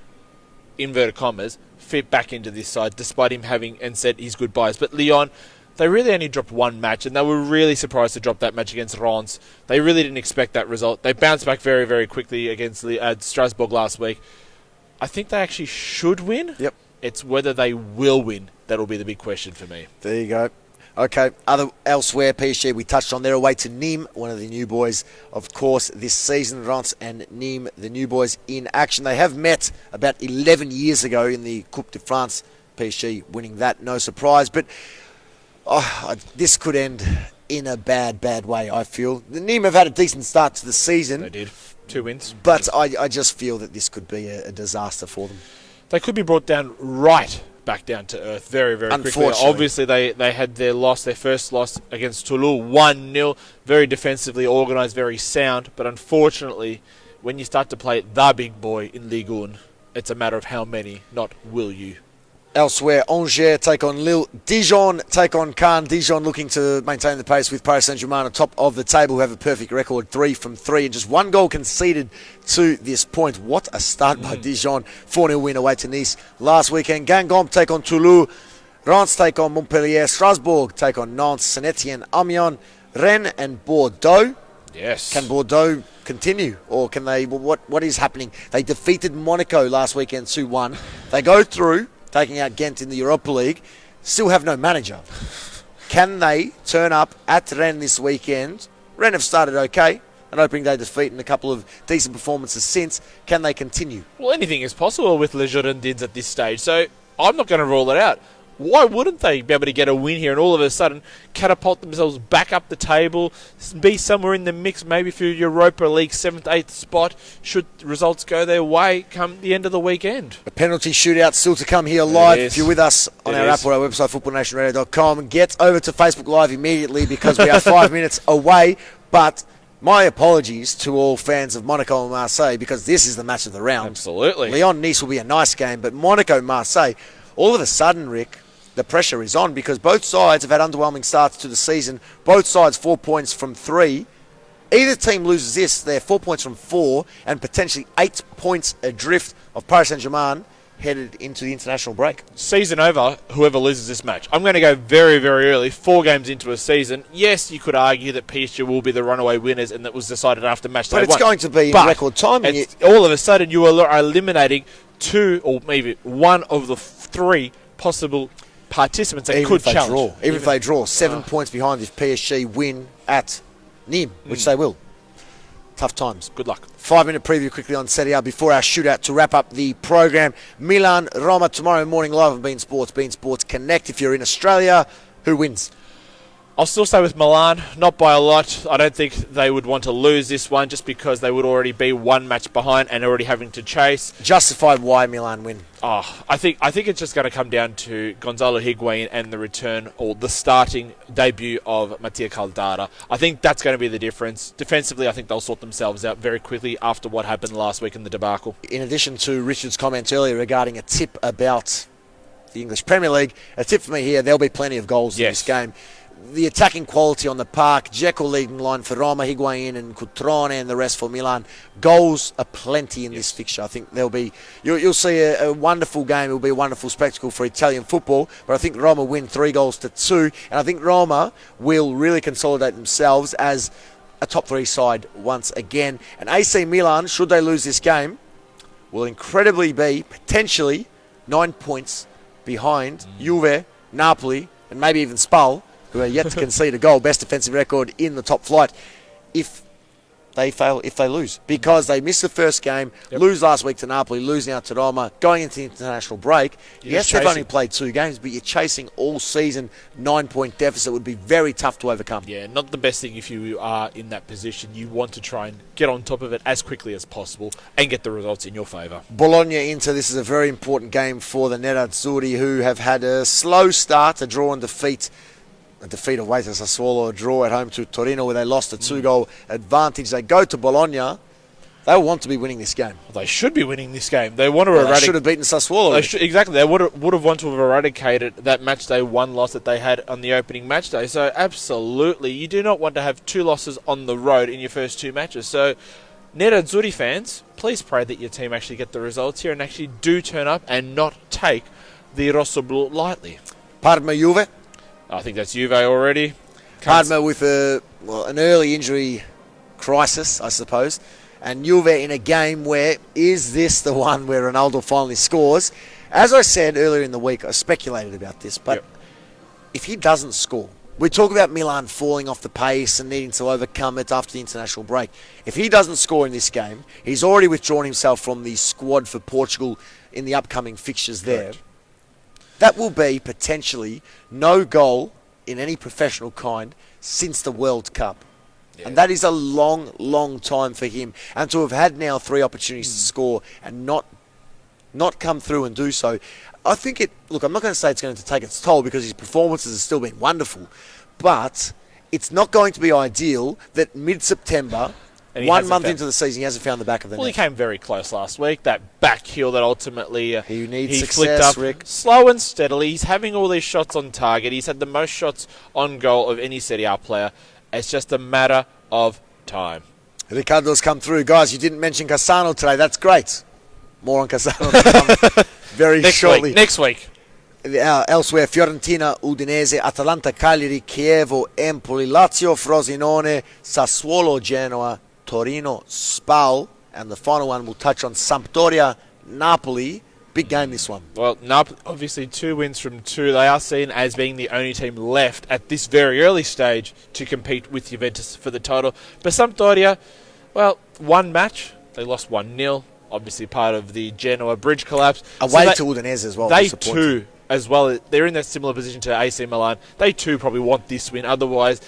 inverted commas, fit back into this side, despite him having and said his goodbyes. But Lyon, they really only dropped one match, and they were really surprised to drop that match against Reims. They really didn't expect that result. They bounced back very, very quickly against Strasbourg last week. I think they actually should win. Yep. It's whether they will win that'll be the big question for me. There you go. Okay, elsewhere, PSG, we touched on their away to Nîmes, one of the new boys, of course, this season. Reims and Nîmes, the new boys in action. They have met about 11 years ago in the Coupe de France. PSG winning that, no surprise. But this could end in a bad way, I feel. The Nîmes have had a decent start to the season. They did. 2 wins. But I just feel that this could be a disaster for them. They could be brought down back down to earth very, very quickly. Unfortunately. Obviously, they had their first loss against Toulouse, 1-0. Very defensively organised, very sound. But unfortunately, when you start to play the big boy in Ligue 1, it's a matter of how many, not will you. Elsewhere, Angers take on Lille. Dijon take on Caen. Dijon looking to maintain the pace with Paris Saint-Germain on top of the table, who have a perfect record, 3 from 3, and just 1 goal conceded to this point. What a start by Dijon. 4-0 win away to Nice last weekend. Guingamp take on Toulouse. Reims take on Montpellier. Strasbourg take on Nantes. Saint-Etienne, Amiens, Rennes and Bordeaux. Yes. Can Bordeaux continue, or can they? What is happening? They defeated Monaco last weekend 2-1. They go through, taking out Ghent in the Europa League, still have no manager. Can they turn up at Rennes this weekend? Rennes have started okay, an opening day defeat and a couple of decent performances since. Can they continue? Well, anything is possible with Les Girondins at this stage, so I'm not going to rule it out. Why wouldn't they be able to get a win here and all of a sudden catapult themselves back up the table, be somewhere in the mix, maybe for Europa League 7th, 8th spot, should results go their way come the end of the weekend? A penalty shootout still to come here live. is. If you're with us on It our is. app or our website, footballnationradio.com, get over to Facebook Live immediately because we are 5 minutes away. But my apologies to all fans of Monaco and Marseille, because this is the match of the round. Absolutely. Lyon-Nice will be a nice game, but Monaco-Marseille, all of a sudden, Rick, the pressure is on because both sides have had underwhelming starts to the season. Both sides 4 points from 3. Either team loses this, they're 4 points from 4 and potentially 8 points adrift of Paris Saint-Germain headed into the international break. Season over, whoever loses this match. I'm going to go very, very early, 4 games into a season. Yes, you could argue that PSG will be the runaway winners and that was decided after match day But it's 1. going to be in But record time. And it's- all of a sudden, you are eliminating 2 or maybe 1 of the 3 possible participants that even could if they challenge. draw. Even if they draw. 7 points behind if PSG win at Nîmes, which they will. Tough times. Good luck. 5-minute preview quickly on Serie A before our shootout to wrap up the program. Milan, Roma tomorrow morning live on Bein Sports, Bein Sports Connect. If you're in Australia, who wins? I'll still stay with Milan, not by a lot. I don't think they would want to lose this one just because they would already be 1 match behind and already having to chase. Justify why Milan win. I think it's just going to come down to Gonzalo Higuain and the return or the starting debut of Mattia Caldara. I think that's going to be the difference. Defensively, I think they'll sort themselves out very quickly after what happened last week in the debacle. In addition to Richard's comment earlier regarding a tip about the English Premier League, a tip for me here, there'll be plenty of goals in this game. the attacking quality on the park. Dzeko leading line for Roma, Higuain and Cutrone, and the rest for Milan. Goals are plenty in this fixture. I think there'll be you'll see a wonderful game. It'll be a wonderful spectacle for Italian football. But I think Roma win 3-2, and I think Roma will really consolidate themselves as a top 3 side once again. And AC Milan, should they lose this game, will incredibly be potentially 9 points behind Juve, Napoli, and maybe even Spal, who are yet to concede a goal, best defensive record in the top flight, if they lose. Because they missed the first game, lose last week to Napoli, lose now to Roma, going into the international break. Yes, they've only played 2 games, but you're chasing all season. 9-point deficit would be very tough to overcome. Yeah, not the best thing if you are in that position. You want to try and get on top of it as quickly as possible and get the results in your favour. Bologna-Inter, this is a very important game for the Nerazzurri, who have had a slow start, a draw and defeat. A defeat away to Sassuolo, a draw at home to Torino, where they lost a 2-goal advantage. They go to Bologna. They want to be winning this game. Well, they should be winning this game. They want to They should have beaten Sassuolo. Exactly. They would have wanted to have eradicated that match day 1 loss that they had on the opening match day. So absolutely, you do not want to have 2 losses on the road in your first 2 matches. So Nerazzurri fans, please pray that your team actually get the results here and actually do turn up and not take the Rossoblu lightly. Parma-Juve. I think that's Juve already. Parma with an early injury crisis, I suppose. And Juve in a game where, is this the one where Ronaldo finally scores? As I said earlier in the week, I speculated about this, but if he doesn't score, we talk about Milan falling off the pace and needing to overcome it after the international break. If he doesn't score in this game, he's already withdrawn himself from the squad for Portugal in the upcoming fixtures there. Correct. That will be potentially no goal in any professional kind since the World Cup. Yeah. And that is a long, long time for him. And to have had now 3 opportunities to score and not come through and do so, I think look, I'm not going to say it's going to take its toll because his performances have still been wonderful. But it's not going to be ideal that mid-September, 1 month into the season, he hasn't found the back of the net. Well, he came very close last week. That back heel that ultimately he needs he success, flicked up Rick. Slow and steadily. He's having all these shots on target. He's had the most shots on goal of any Serie A player. It's just a matter of time. Riccardo's come through. Guys, you didn't mention Cassano today. That's great. More on Cassano to come very shortly. Next week. Elsewhere, Fiorentina, Udinese, Atalanta, Cagliari, Chievo, Empoli, Lazio, Frosinone, Sassuolo, Genoa, Torino, Spal, and the final one will touch on Sampdoria, Napoli. Big game, this one. Well, Napoli, obviously 2 wins from 2. They are seen as being the only team left at this very early stage to compete with Juventus for the title. But Sampdoria, well, 1 match. They lost 1-0. Obviously part of the Genoa bridge collapse. Away to Udinese as well. They too, as well, they're in that similar position to AC Milan. They too probably want this win. Otherwise,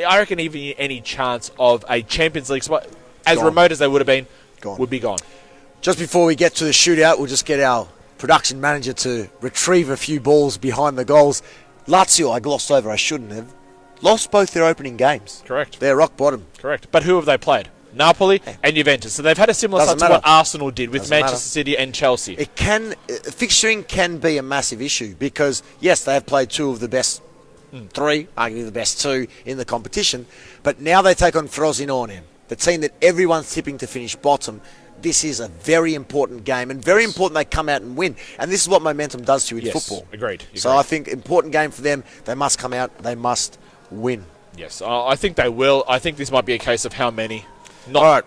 I reckon even any chance of a Champions League spot, as remote as they would have been, would be gone. Just before we get to the shootout, we'll just get our production manager to retrieve a few balls behind the goals. Lazio, I glossed over, I shouldn't have. Lost both their opening games. Correct. They're rock bottom. Correct. But who have they played? Napoli and Juventus. So they've had a similar start to what Arsenal did with Manchester City and Chelsea. Fixturing can be a massive issue because, yes, they have played 2 of the best 3, arguably the best 2 in the competition, but now they take on Frosinone, the team that everyone's tipping to finish bottom. This is a very important game, and very important they come out and win. And this is what momentum does to you in football. Agreed. So I think important game for them. They must come out. They must win. Yes, I think they will. I think this might be a case of how many. All right.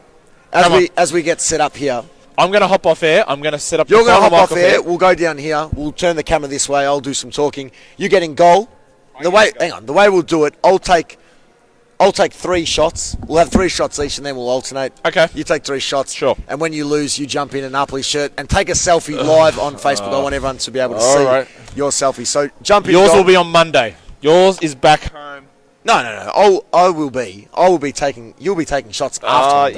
As we get set up here, I'm going to hop off air. I'm going to set up. You're going to hop off air. We'll go down here. We'll turn the camera this way. I'll do some talking. You get in goal. The way we'll do it, I'll take 3 shots. We'll have 3 shots each, and then we'll alternate. Okay. You take 3 shots. Sure. And when you lose, you jump in a Napoli shirt and take a selfie live on Facebook. I want everyone to be able to see your selfie. So jump in. Yours will be on Monday. Yours is back home. No. I will be taking. You'll be taking shots after.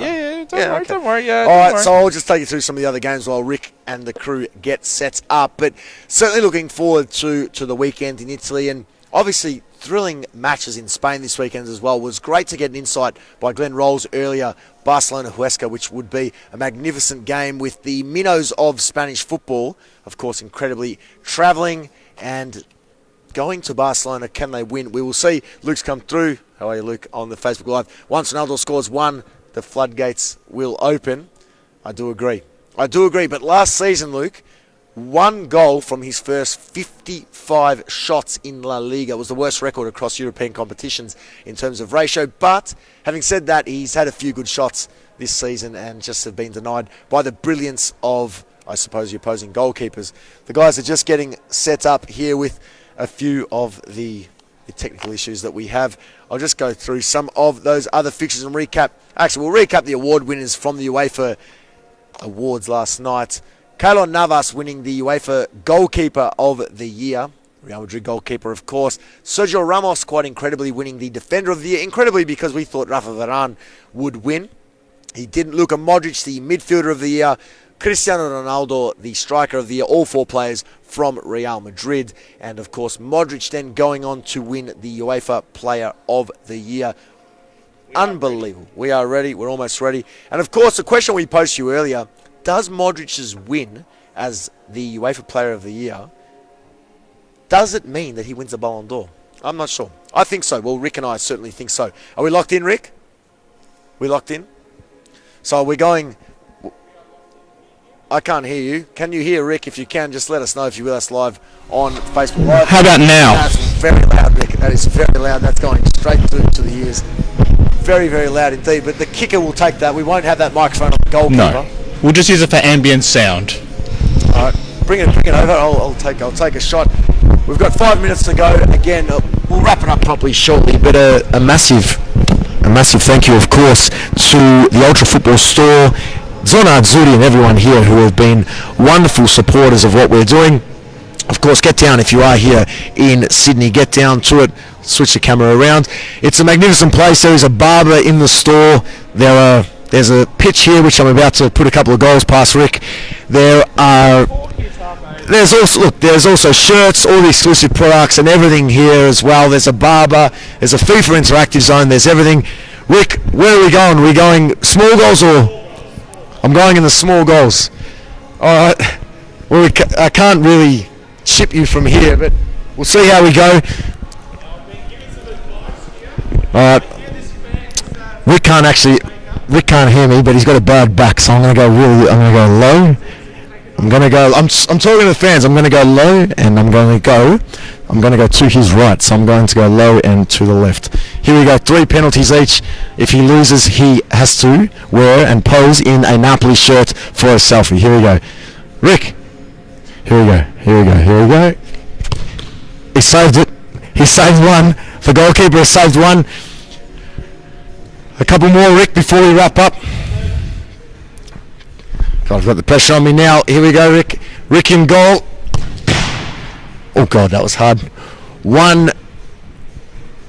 Don't worry. All right. So I'll just take you through some of the other games while Rick and the crew get set up. But certainly looking forward to the weekend in Italy, and obviously thrilling matches in Spain this weekend as well. It was great to get an insight by Glen Rolls earlier. Barcelona-Huesca, which would be a magnificent game with the minnows of Spanish football, of course, incredibly travelling and going to Barcelona. Can they win? We will see. Luke's come through. How are you, Luke, on the Facebook Live? Once Ronaldo scores one, the floodgates will open. I do agree. But last season, Luke, 1 goal from his first 55 shots in La Liga. It was the worst record across European competitions in terms of ratio. But having said that, he's had a few good shots this season and just have been denied by the brilliance of, I suppose, the opposing goalkeepers. The guys are just getting set up here with a few of the technical issues that we have. I'll just go through some of those other fixtures and recap. Actually, we'll recap the award winners from the UEFA Awards last night. Keylor Navas winning the UEFA Goalkeeper of the Year. Real Madrid goalkeeper, of course. Sergio Ramos, quite incredibly, winning the Defender of the Year. Incredibly, because we thought Rafa Varane would win. He didn't. Luka Modric, the Midfielder of the Year. Cristiano Ronaldo, the Striker of the Year. All 4 players from Real Madrid. And, of course, Modric then going on to win the UEFA Player of the Year. Unbelievable. We are ready. We're almost ready. And, of course, the question we posed to you earlier, does Modric's win as the UEFA Player of the Year, does it mean that he wins the Ballon d'Or? I'm not sure. I think so. Well, Rick and I certainly think so. Are we locked in, Rick? We locked in? So we're going... I can't hear you. Can you hear Rick? If you can, just let us know if you're with us live on Facebook Live. How about now? That's very loud, Rick. That is very loud. That's going straight through to the ears. Very, very loud indeed. But the kicker will take that. We won't have that microphone on the goalkeeper. No. We'll just use it for ambient sound. All right, bring it over. I'll take a shot. We've got 5 minutes to go. Again, we'll wrap it up properly shortly. But a massive thank you, of course, to the Ultra Football Store, Zona Azzurri, and everyone here who have been wonderful supporters of what we're doing. Of course, get down if you are here in Sydney. Get down to it. Switch the camera around. It's a magnificent place. There is a barber in the store. There's a pitch here which I'm about to put a couple of goals past Rick. There's also shirts, all the exclusive products and everything here as well. There's a barber, there's a FIFA interactive zone, there's everything. Rick, where are we going? Are we going small goals or? I'm going in the small goals. Alright. Well, I can't really ship you from here, but we'll see how we go. Alright. Rick can't hear me, but he's got a bad back, so I'm gonna go low. I'm talking to the fans. I'm gonna go low, and I'm gonna go to his right. So I'm going to go low and to the left. Here we go. 3 penalties each. If he loses, he has to wear and pose in a Napoli shirt for a selfie. Here we go. Rick. Here we go. He saved it. He saved one. The goalkeeper has saved one. A couple more, Rick, before we wrap up. God, I've got the pressure on me now. Here we go, Rick. Rick in goal. Oh, God, that was hard. One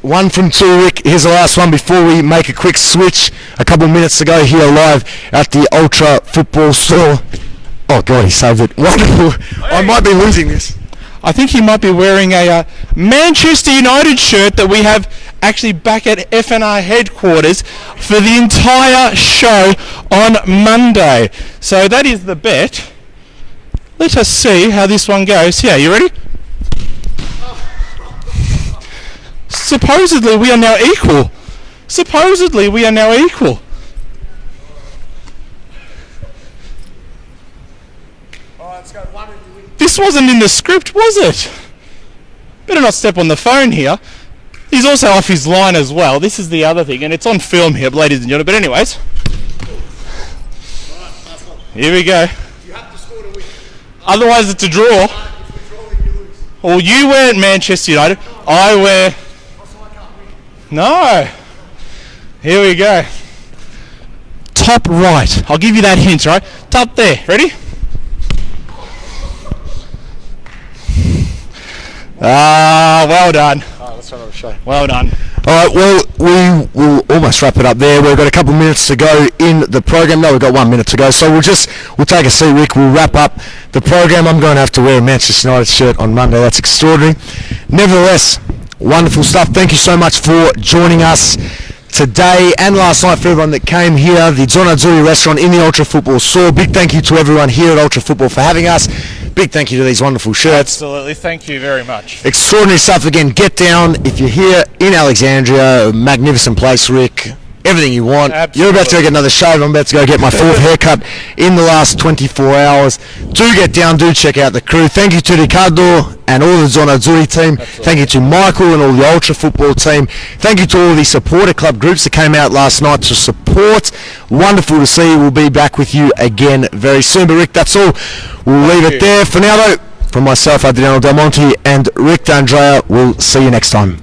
from 2, Rick. Here's the last one before we make a quick switch. A couple minutes to go here live at the Ultra Football Store. Oh, God, he saved it. Wonderful. I might be losing this. I think he might be wearing a Manchester United shirt that we have actually back at FNR headquarters for the entire show on Monday. So that is the bet. Let us see how this one goes. Here, you ready? Supposedly we are now equal. This wasn't in the script, was it? Better not step on the phone here. He's also off his line as well. This is the other thing, and it's on film here, ladies and gentlemen. But anyways, here we go. You have to score to win. Otherwise, it's a draw. Well, you wear Manchester United. I wear. No. Here we go. Top right. I'll give you that hint, right? Top there. Ready? Well done. Let's try another show. Well done. All right, well, we will almost wrap it up there. We've got a couple of minutes to go in the program. No, we've got 1 minute to go. So we'll take a seat, Rick. We'll wrap up the program. I'm going to have to wear a Manchester United shirt on Monday. That's extraordinary. Nevertheless, wonderful stuff. Thank you so much for joining us today and last night for everyone that came here. The Zona Azzurri restaurant in the Ultra Football store. Big thank you to everyone here at Ultra Football for having us. Big thank you to these wonderful shirts. Absolutely, thank you very much. Extraordinary stuff. Again, get down if you're here in Alexandria. A magnificent place, Rick. Everything you want. Absolutely. You're about to go get another shave. I'm about to go get my fourth haircut in the last 24 hours. Do get down. Do check out the crew. Thank you to Riccardo and all the Zona Azzurri team. Absolutely. Thank you to Michael and all the Ultra Football team. Thank you to all the supporter club groups that came out last night to support. Wonderful to see you. We'll be back with you again very soon. But Rick, that's all. We'll leave it there. For now, though, from myself, Adriano Del Monte, and Rick D'Andrea, we'll see you next time.